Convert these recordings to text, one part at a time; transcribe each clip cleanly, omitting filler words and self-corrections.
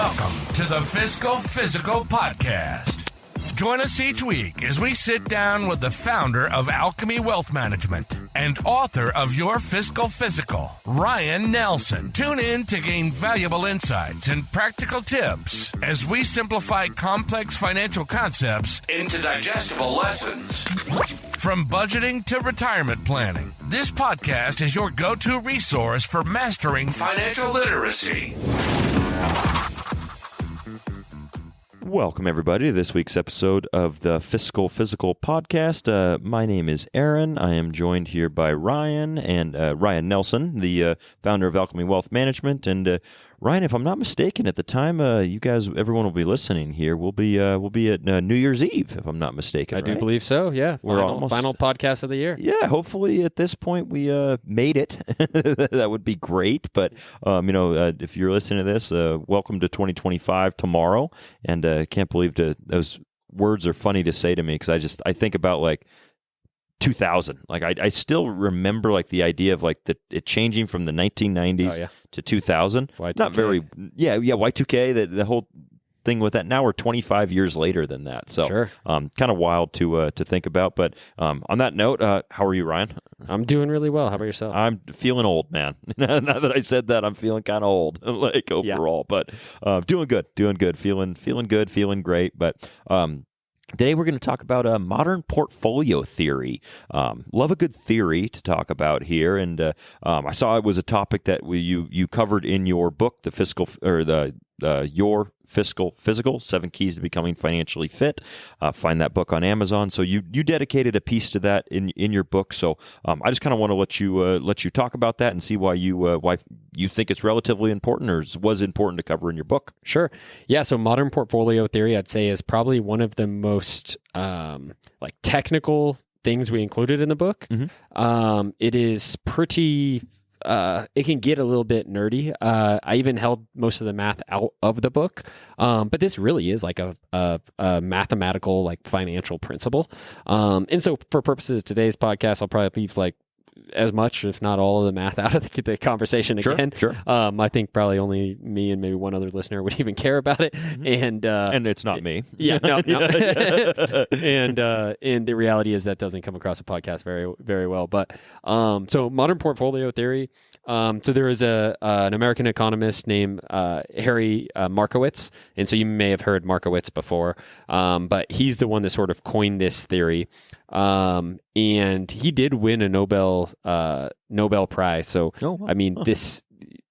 Welcome to the Fiscal Physical Podcast. Join us each week as we sit down with the founder of Alchemy Wealth Management and author of Your Fiscal Physical, Ryan Nelson. Tune in to gain valuable insights and practical tips as we simplify complex financial concepts into digestible lessons. From budgeting to retirement planning, this podcast is your go-to resource for mastering financial literacy. Welcome, everybody, to this week's episode of the Fiscal Physical Podcast. My name is Aaron. I am joined here by Ryan and Ryan Nelson, the founder of Alchemy Wealth Management. And Ryan, if I'm not mistaken, at the time you guys, everyone will be listening here, we'll be at New Year's Eve, if I'm not mistaken. I do believe so. Yeah, we're final podcast of the year. Yeah, hopefully at this point we made it. That would be great. But if you're listening to this, welcome to 2025 tomorrow. And can't believe those words are funny to say to me because I think about like 2000. Like I still remember like the idea of like it changing from the 1990s to 2000. Y2K. Not very, Y2K. The whole thing with that. Now we're 25 years later than that. So sure. Kind of wild to think about. But on that note, how are you, Ryan? I'm doing really well. How about yourself? I'm feeling old, man. Now that I said that, I'm feeling kind of old, like overall. But doing good, feeling good, feeling great. But today we're going to talk about modern portfolio theory. Love a good theory to talk about here, and I saw it was a topic that you covered in your book, Your Fiscal Physical, 7 Keys to Becoming Financially Fit. Find that book on Amazon. So you dedicated a piece to that in your book. So I just kind of want to let you talk about that and see why you think it's relatively important or was important to cover in your book. Sure. Yeah. So modern portfolio theory, I'd say, is probably one of the most technical things we included in the book. Mm-hmm. It is pretty. It can get a little bit nerdy. I even held most of the math out of the book, but this really is like a mathematical, like financial principle. And so, for purposes of today's podcast, I'll probably leave like as much, if not all, of the math out of the conversation again. Sure. I think probably only me and maybe one other listener would even care about it. Mm-hmm. And it's not me. Yeah, no. And the reality is that doesn't come across a podcast very, very well. But so modern portfolio theory. So there is an American economist named Harry Markowitz, and so you may have heard Markowitz before, but he's the one that sort of coined this theory. And he did win a Nobel Prize. So, I mean, this,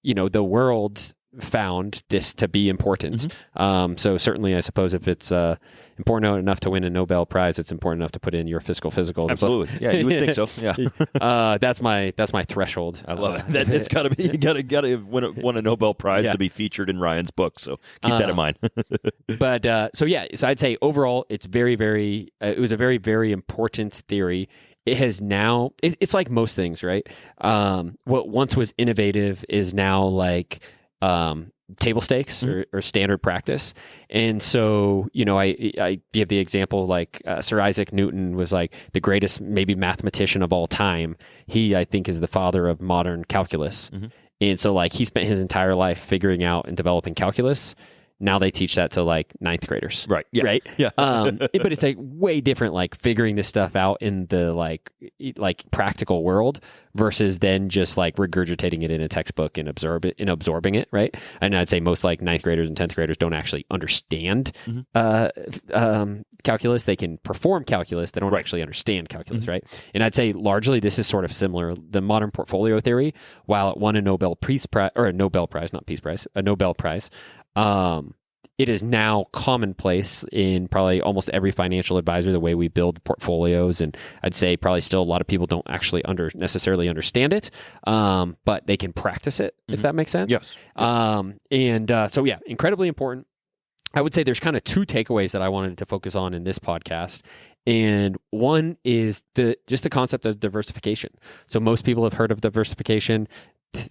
the world found this to be important. Mm-hmm. So certainly, I suppose if it's important enough to win a Nobel Prize, it's important enough to put in Your Fiscal Physical. Absolutely, yeah, you would think so. Yeah, that's my threshold. I love it. That's got to be you got to win a Nobel Prize to be featured in Ryan's book. So keep that in mind. But so I'd say overall, it's very, very. It was a very, very important theory. It has now. It's like most things, right? What once was innovative is now like table stakes or standard practice. And so, I give the example like Sir Isaac Newton was like the greatest maybe mathematician of all time. He, I think, is the father of modern calculus. Mm-hmm. And so like he spent his entire life figuring out and developing calculus. Now they teach that to like ninth graders. Right. Yeah. Right. Yeah. But it's like way different, like figuring this stuff out in the like practical world versus then just like regurgitating it in a textbook and absorbing it. Right. And I'd say most like ninth graders and 10th graders don't actually understand calculus. They can perform calculus. They don't actually understand calculus. Mm-hmm. Right. And I'd say largely this is sort of similar. The modern portfolio theory, while it won a Nobel Prize, it is now commonplace in probably almost every financial advisor, the way we build portfolios. And I'd say probably still a lot of people don't actually necessarily understand it, but they can practice it, if that makes sense. Yes. So incredibly important. I would say there's kind of 2 takeaways that I wanted to focus on in this podcast. And one is the concept of diversification. So most people have heard of diversification.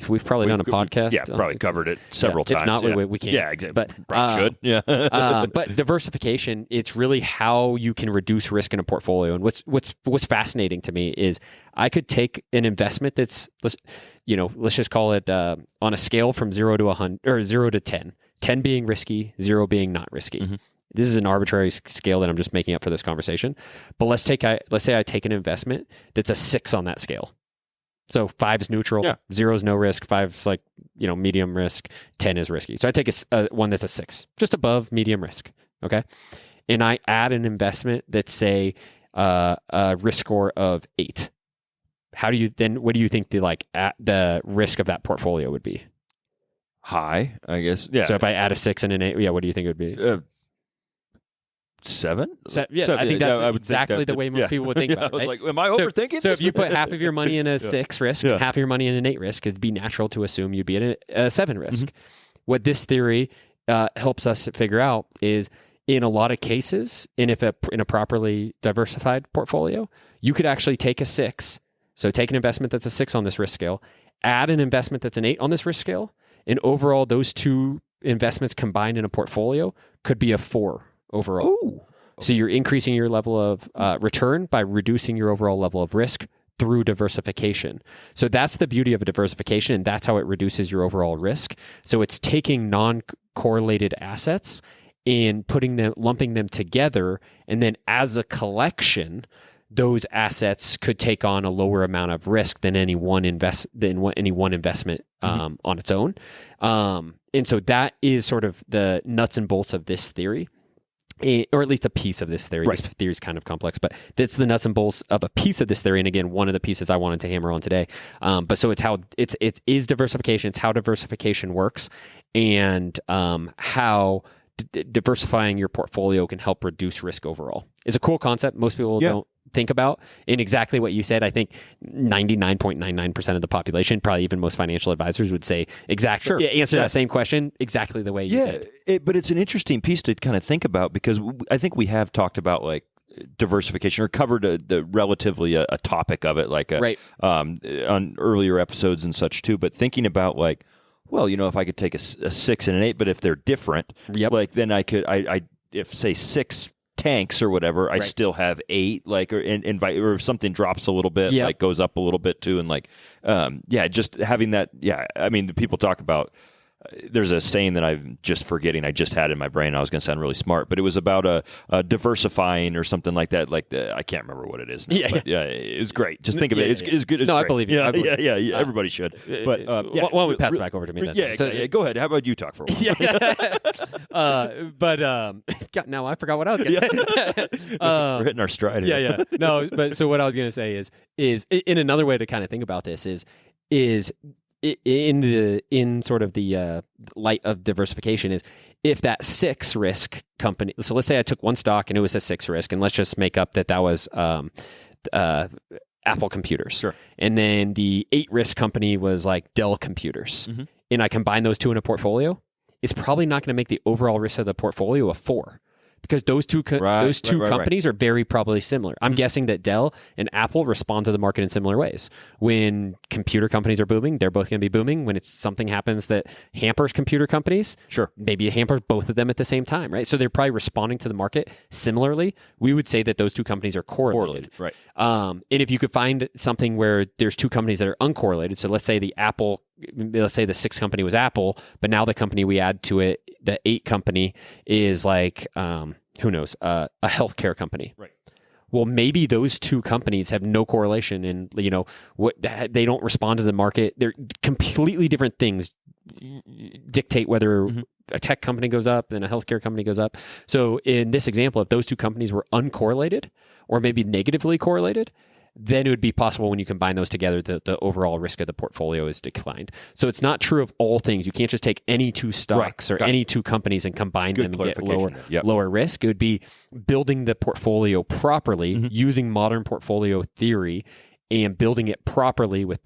We've probably done a podcast. Yeah, probably covered it several times. If not, we can't. Yeah, exactly. But probably should. Yeah. But diversification, it's really how you can reduce risk in a portfolio. And what's fascinating to me is I could take an investment that's let's just call it on a scale from 0 to 100 or 0 to 10. 10 being risky, 0 being not risky. Mm-hmm. This is an arbitrary scale that I'm just making up for this conversation. But let's say I take an investment that's a 6 on that scale. So 5 is neutral, 0 is no risk, 5 is like, medium risk, 10 is risky. So I take a one that's a 6, just above medium risk. Okay. And I add an investment that's, say, a risk score of 8. What do you think the risk of that portfolio would be? High, I guess. Yeah. So if I add a 6 and an 8, what do you think it would be? 7? Yeah, 7, I think that's exactly the way most people would think about it. Right? I was like, am I overthinking So if you put half of your money in a 6 risk, and half of your money in an 8 risk, it'd be natural to assume you'd be at a 7 risk. Mm-hmm. What this theory helps us figure out is, in a lot of cases, in a properly diversified portfolio, you could actually take a 6. So take an investment that's a 6 on this risk scale, add an investment that's an 8 on this risk scale, and overall, those two investments combined in a portfolio could be a 4 overall. Ooh. So you're increasing your level of return by reducing your overall level of risk through diversification. So that's the beauty of a diversification, and that's how it reduces your overall risk. So it's taking non-correlated assets and lumping them together, and then as a collection, those assets could take on a lower amount of risk than any one investment on its own. And so that is sort of the nuts and bolts of this theory, or at least a piece of this theory. Right. This theory is kind of complex, but that's the nuts and bolts of a piece of this theory. And again, one of the pieces I wanted to hammer on today. But so it is diversification. It's how diversification works, and how diversifying your portfolio can help reduce risk overall. It's a cool concept. Most people don't think about, in exactly what you said. I think 99.99% of the population, probably even most financial advisors, would say exactly answer that same question exactly the way you did. But it's an interesting piece to kind of think about, because I think we have talked about like diversification, or covered the relatively a topic of it, like on earlier episodes and such too. But thinking about like, well, if I could take a 6 and an 8, but if they're different, like then I could, if say 6 tanks or whatever, I still have 8, like, or if something drops a little bit, like goes up a little bit too. And like, just having that. Yeah. I mean, the people talk about, there's a saying that I'm just forgetting. I just had in my brain. I was going to sound really smart, but it was about a diversifying or something like that. Like I can't remember what it is now, but it was great. Just think of it. It's good. No, I believe you. Yeah. Everybody should. But why don't we pass it back over to me then? Go ahead. How about you talk for a while? But now I forgot what I was going to say. We're hitting our stride here. Yeah. No, but so what I was going to say is in another way to kind of think about this is in sort of the light of diversification, is if that 6 risk company, so let's say I took one stock and it was a 6 risk, and let's just make up that was Apple Computers. Sure. And then the 8 risk company was like Dell Computers. Mm-hmm. And I combine those two in a portfolio, it's probably not going to make the overall risk of the portfolio a 4. Because those two companies are very probably similar. I'm guessing that Dell and Apple respond to the market in similar ways. When computer companies are booming, they're both going to be booming. When something happens that hampers computer companies, maybe it hampers both of them at the same time, right? So they're probably responding to the market similarly. We would say that those two companies are correlated. Right. And if you could find something where there's two companies that are uncorrelated, so let's say the 6 company was Apple, but now the company we add to it, the 8 company, is like, who knows, a healthcare company. Right. Well, maybe those two companies have no correlation, and they don't respond to the market. They're completely different things dictate whether a tech company goes up and a healthcare company goes up. So in this example, if those two companies were uncorrelated or maybe negatively correlated, then it would be possible when you combine those together, the overall risk of the portfolio is declined. So it's not true of all things. You can't just take any two stocks or any two companies and combine them and get lower risk. It would be building the portfolio properly, using modern portfolio theory, and building it properly with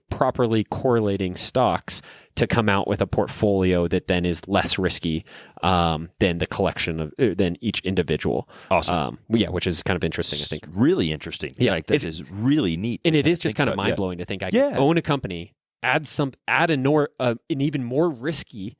properly correlating stocks to come out with a portfolio that then is less risky than the collection than each individual. Awesome. Which is kind of interesting, I think. Really interesting. Yeah, like this is really neat. And it is just kind of mind blowing to think I can own a company, add an even more risky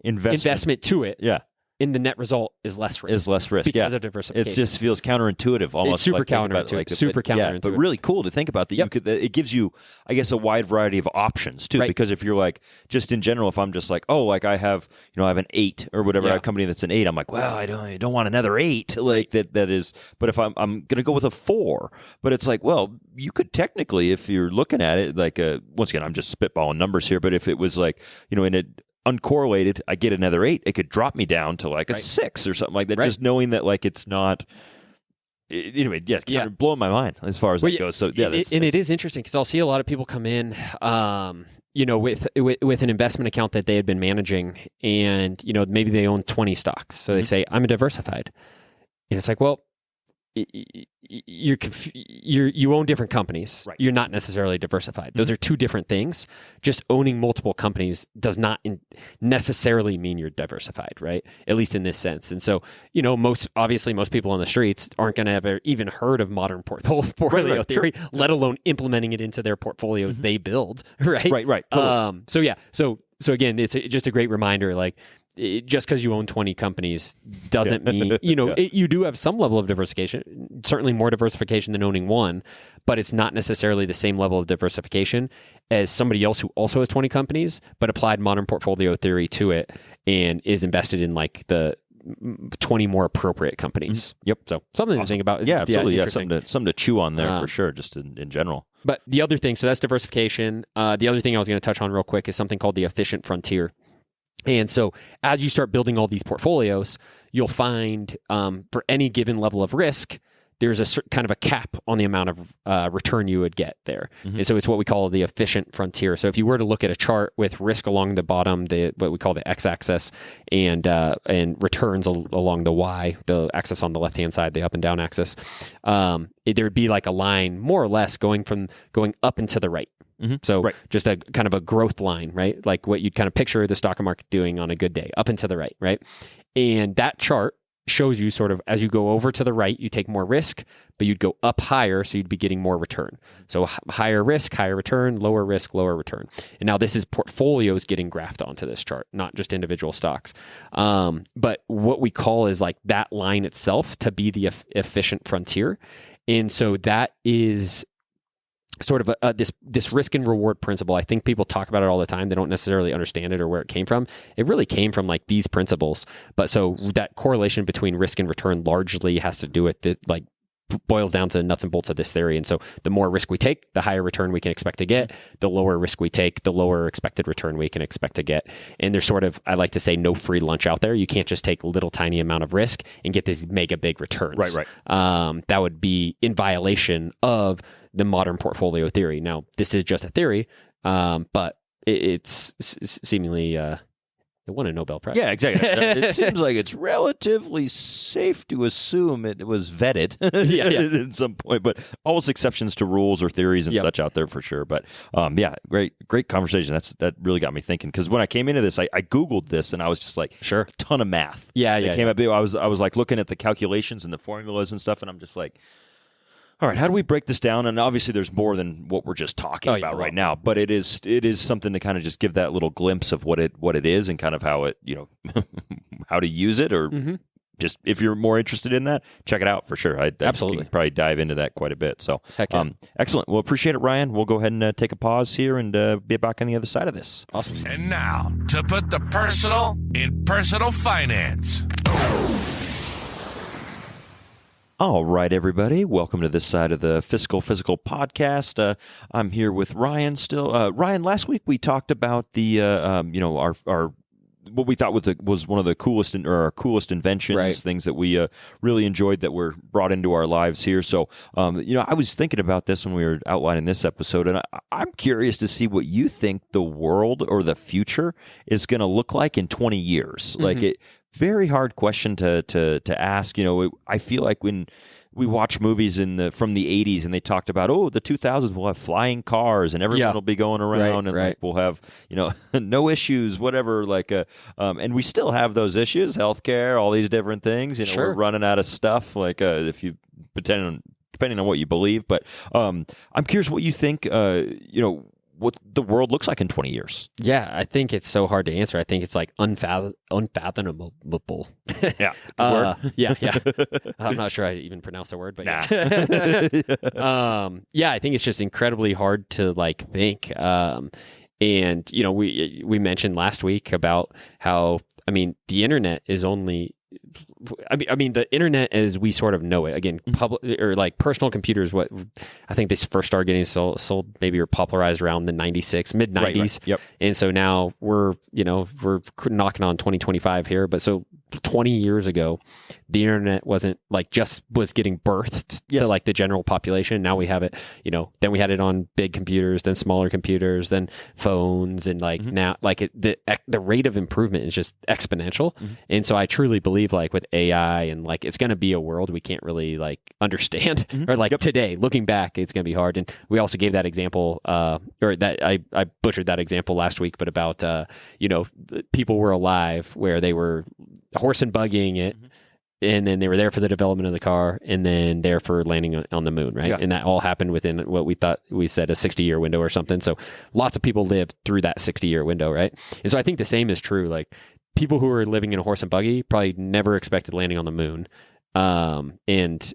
investment to it. Yeah. and the net result is less risk. Because of diversification. It just feels counterintuitive, almost. It's super counterintuitive. Yeah, but really cool to think about that. Yep. It gives you, I guess, a wide variety of options too. Right. Because if you're like, just in general, if I'm just like, oh, like I have an 8 or whatever, a company that's an 8, I'm like, well, I don't want another 8 like that is. But if I'm going to go with a 4, but it's like, well, you could technically, if you're looking at it, like once again, I'm just spitballing numbers here, but if it was like, in a uncorrelated, I get another 8, it could drop me down to like a 6 or something like that. Just knowing that like it's not. Anyway, kind of blowing my mind as far as that goes. So it is interesting because I'll see a lot of people come in, with an investment account that they had been managing, and maybe they own 20 stocks. So they say, I'm a diversified, and it's like, well, you own different companies. Right. You're not necessarily diversified. Those are two different things. Just owning multiple companies does not necessarily mean you're diversified, right? At least in this sense. And so, most people on the streets aren't going to have even heard of modern portfolio theory, let alone implementing it into their portfolios they build, right? Right. Totally. So again, it's just a great reminder, like, just because you own 20 companies doesn't mean, you do have some level of diversification, certainly more diversification than owning one, but it's not necessarily the same level of diversification as somebody else who also has 20 companies, but applied modern portfolio theory to it and is invested in like the 20 more appropriate companies. Yep. So something to think about. Yeah, absolutely. Yeah, something to chew on there for sure, just in general. But the other thing, so that's diversification. The other thing I was going to touch on real quick is something called the efficient frontier. And so as you start building all these portfolios, you'll find for any given level of risk, there's a certain kind of a cap on the amount of return you would get there. And so it's what we call the efficient frontier. So if you were to look at a chart with risk along the bottom, what we call the x-axis, and returns along the y, the axis on the left-hand side, the up and down axis, there'd be like a line more or less going up and to the right. So just a kind of a growth line, right? Like what you'd kind of picture the stock market doing on a good day, up and to the right, right? And that chart shows you sort of as you go over to the right, you take more risk, but you'd go up higher, so you'd be getting more return. So higher risk, higher return, lower risk, lower return. And now this is portfolios getting graphed onto this chart, not just individual stocks. But what we call is like that line itself to be the efficient frontier. And so that is sort of this risk and reward principle. I think people talk about it all the time. They don't necessarily understand it or where it came from. It really came from like these principles. But so that correlation between risk and return largely has to do with boils down to nuts and bolts of this theory. And so the more risk we take, the higher return we can expect to get. The lower risk we take, the lower expected return we can expect to get. And there's sort of, I like to say, no free lunch out there. You can't just take a little tiny amount of risk and get these mega big returns. Right. That would be in violation of the modern portfolio theory. Now, this is just a theory, but it's seemingly it won a Nobel Prize. Yeah, exactly. It seems like it's relatively safe to assume it was vetted at some point, but always exceptions to rules or theories and such out there for sure. But great conversation. That really got me thinking, because when I came into this, I Googled this and I was just like, sure, a ton of math. It came up. I was like looking at the calculations and the formulas and stuff, and I'm just like, all right, how do we break this down? And obviously there's more than what we're just talking about right now, but it is something to kind of just give that little glimpse of what it is and kind of how it, how to use it, or just if you're more interested in that, check it out for sure. I Absolutely. Can probably dive into that quite a bit. So excellent. Well, appreciate it, Ryan. We'll go ahead and take a pause here and be back on the other side of this. Awesome. And now to put the personal in personal finance. All right, everybody. Welcome to this side of the Fiscal Physical Podcast. I'm here with Ryan still. Ryan, last week we talked about the, our what we thought was one of the coolest our coolest inventions, things that we really enjoyed that were brought into our lives here. So, I was thinking about this when we were outlining this episode, and I'm curious to see what you think the world or the future is going to look like in 20 years. Like very hard question to ask. I feel like when we watch movies from the 80s and they talked about, the 2000s will have flying cars and everyone will be going around and like we'll have, no issues, whatever. And we still have those issues, healthcare, all these different things. We're running out of stuff. If you depending on what you believe. But I'm curious what you think. what the world looks like in 20 years? Yeah, I think it's so hard to answer. I think it's like unfathomable. Yeah. Word. Yeah. I'm not sure I even pronounced the word, but nah. yeah, I think it's just incredibly hard to like think. And you know, we mentioned last week about how, I mean, the internet is only, I mean, the internet as we sort of know it, again, public or like personal computers, what I think they first started getting sold maybe or popularized around the mid 90s. Right. Yep. And so now we're knocking on 2025 here. But so 20 years ago, the internet wasn't like just was getting birthed to like the general population. Now we have it, you know, then we had it on big computers, then smaller computers, then phones. And like now, like the rate of improvement is just exponential. And so I truly believe like with AI and like, it's going to be a world we can't really like understand or like today looking back, it's going to be hard. And we also gave that example, or that I butchered that example last week, but about, you know, people were alive where they were horse and buggying it. And then they were there for the development of the car and then there for landing on the moon. Right. Yeah. And that all happened within what we said a 60-year window or something. So lots of people lived through that 60-year window. Right. And so I think the same is true. Like people who are living in a horse and buggy probably never expected landing on the moon. And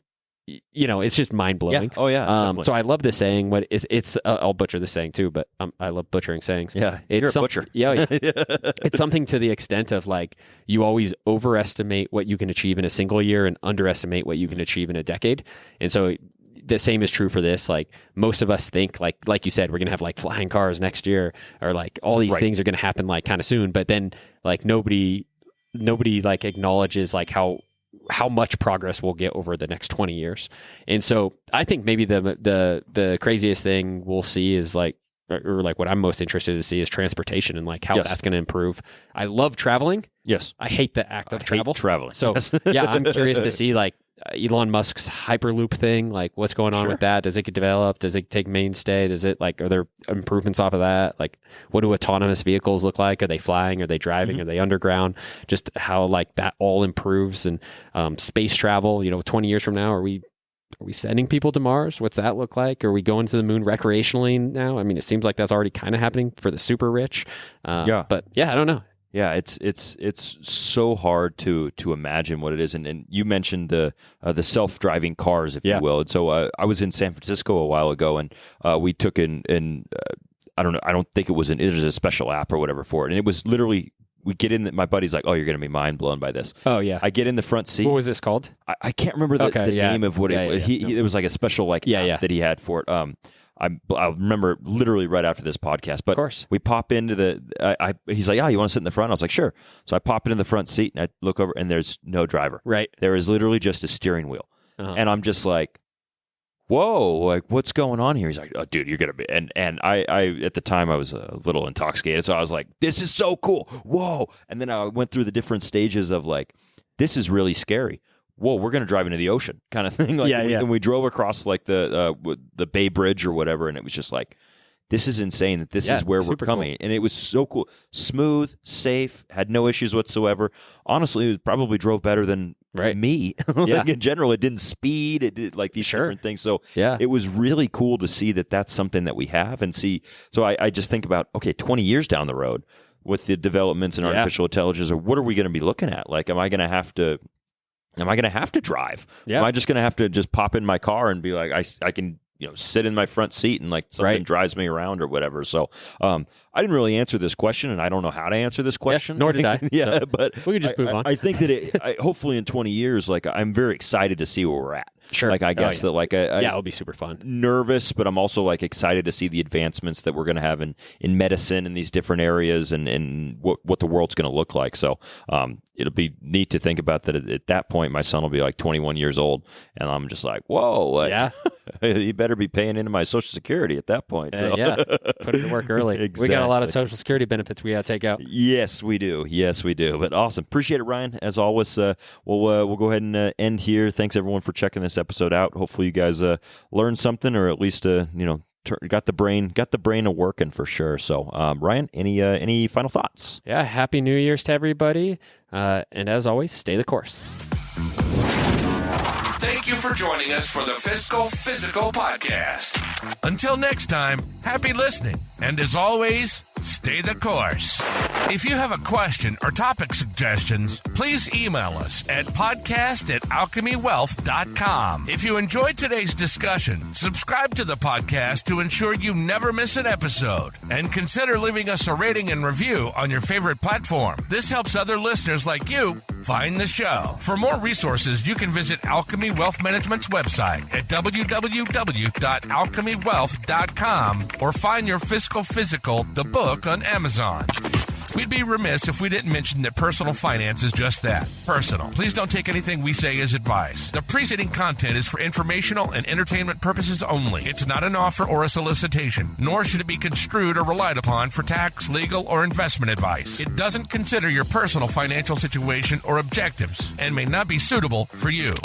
you know, it's just mind blowing. Yeah. Oh yeah. So I love this saying. What it's I'll butcher this saying too, but I love butchering sayings. Yeah, it's you're a butcher. Yeah, it's something to the extent of like you always overestimate what you can achieve in a single year and underestimate what you can achieve in a decade. And so the same is true for this. Like most of us think like you said, we're gonna have like flying cars next year, or like all these things are gonna happen like kind of soon. But then like nobody like acknowledges like how much progress we'll get over the next 20 years. And so I think maybe the craziest thing we'll see is like, or like what I'm most interested to see is transportation and like how that's going to improve. I love traveling. Yes. I hate the act of travel. Traveling. So yeah, I'm curious to see like Elon Musk's Hyperloop thing, like what's going on with that? Does it get developed? Does it take mainstay? Does it like, are there improvements off of that? Like what do autonomous vehicles look like? Are they flying? Are they driving? Are they underground? Just how like that all improves. And space travel, you know, 20 years from now, are we sending people to Mars? What's that look like? Are we going to the moon recreationally now? I mean, it seems like that's already kind of happening for the super rich. But yeah, I don't know. Yeah, it's so hard to imagine what it is, and you mentioned the self-driving cars, if you will. And so I was in San Francisco a while ago, and we took I don't think it was a special app or whatever for it, and it was literally. We get in, my buddy's like, oh, you're going to be mind blown by this. Oh, yeah. I get in the front seat. What was this called? I can't remember the name of what it was. It was like a special app that he had for it. I remember literally right after this podcast. But of course. We pop into he's like, you want to sit in the front? I was like, sure. So I pop into the front seat and I look over and there's no driver. Right. There is literally just a steering wheel. And I'm just like, whoa, like what's going on here? He's like, oh, dude, you're going to be, and I at the time I was a little intoxicated. So I was like, this is so cool. Whoa. And then I went through the different stages of like, this is really scary. Whoa, we're going to drive into the ocean kind of thing. Like, and we drove across like the Bay Bridge or whatever. And it was just like, this is insane that this is where we're coming. Cool. And it was so cool. Smooth, safe, had no issues whatsoever. Honestly, it probably drove better than me. Like in general, it didn't speed. It did like these different things. So it was really cool to see that that's something that we have and see. So I just think about, okay, 20 years down the road with the developments in artificial intelligence, or what are we going to be looking at? Like, am I going to have to drive? Am I just going to have to just pop in my car and be like, I can, sit in my front seat and like something drives me around or whatever. So I didn't really answer this question, and I don't know how to answer this question. Nor did I. But we can just move on. I think that hopefully in 20 years, like I'm very excited to see where we're at. Sure. Like I guess that like it'll be super fun. Nervous, but I'm also like excited to see the advancements that we're going to have in medicine in these different areas and what the world's going to look like. So it'll be neat to think about that at that point. My son will be like 21 years old, and I'm just like, whoa, like, you better be paying into my Social Security at that point. So. Put it to work early. Exactly. We got a lot of Social Security benefits we got to take out. Yes, we do. But awesome. Appreciate it, Ryan. As always, we'll go ahead and end here. Thanks everyone for checking this episode out. Hopefully you guys learned something, or at least got the brain a working for sure. So Ryan, any final thoughts? Yeah, happy New Year's to everybody, and as always, stay the course. Thank you for joining us for the Fiscal Physical Podcast. Until next time, happy listening, and as always, stay the course. If you have a question or topic suggestions, please email us at podcast@alchemywealth.com. If you enjoyed today's discussion, subscribe to the podcast to ensure you never miss an episode, and consider leaving us a rating and review on your favorite platform. This helps other listeners like you find the show. For more resources, you can visit Alchemy Wealth Management's website at www.alchemywealth.com or find your Fiscal Physical, the book, on Amazon. We'd be remiss if we didn't mention that personal finance is just that, personal. Please don't take anything we say as advice. The preceding content is for informational and entertainment purposes only. It's not an offer or a solicitation, nor should it be construed or relied upon for tax, legal, or investment advice. It doesn't consider your personal financial situation or objectives and may not be suitable for you.